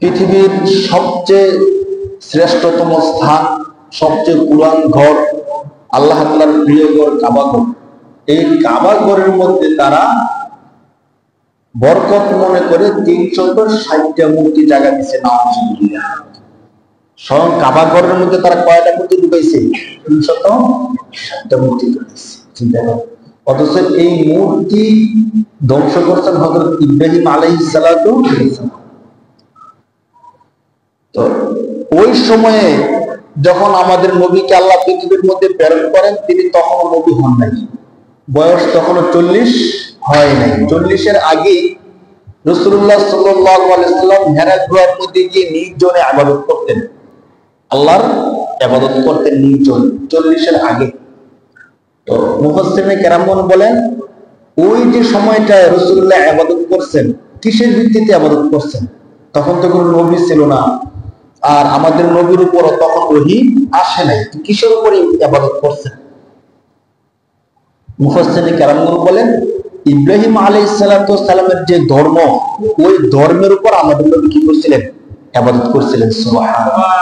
পৃথিবীর সবচেয়ে শ্রেষ্ঠতম স্থান, সবচেয়ে পুরান ঘর, আল্লাহ তাআলার প্রিয় ঘর কাবা ঘর। এই কাবা ঘরের মধ্যে তারা বরকত মনে করে 360টা মূর্তি জায়গা দিচ্ছে। নাউজুবিল্লাহ। স্বয়ং কাবা ঘরের মধ্যে তারা কয়টা মূর্তি ঢুকাইছে? 360টা মূর্তি ঢুকাইছে। চিন্তা করেন। অথচ এই মূর্তি ধ্বংস করছেন হযরত ইব্রাহিম আলাইহিস সালাতু ওয়াসসালাম। তো ওই সময়ে যখন আমাদের নবীকে আল্লাহ পৃথিবীর মধ্যে প্রেরণ করেন, তিনি তখনও নবী হন নাই, বয়স তখনও 40 হয় নাই। 40-এর আগে রাসূলুল্লাহ সাল্লাল্লাহু আলাইহি ওয়াসাল্লাম হেরা গুহার মধ্যে গিয়ে নির্জনে ইবাদত করতেন, আল্লাহর ইবাদত করতেন নির্জনে 40-এর আগে। তো মুফাসসিরিনে কেরামগণ বলেন, ওই যে সময়টায় রাসূলুল্লাহ ইবাদত করছেন, কিসের ভিত্তিতে ইবাদত করছেন? তখন তো কোনো নবী ছিল না, আর আমাদের নবীর উপরও তখন ওহী আসে নাই। কিসের উপরে ইবাদত করছেন? মুফাসসিরিনে কেরামগণ বলেন, ইব্রাহিম আলাইহিস সালাতু ওয়াসসালামের যে ধর্ম, ওই ধর্মের উপর আমাদের নবী কি করছিলেন? ইবাদত করছিলেন। সুবহানাল্লাহ।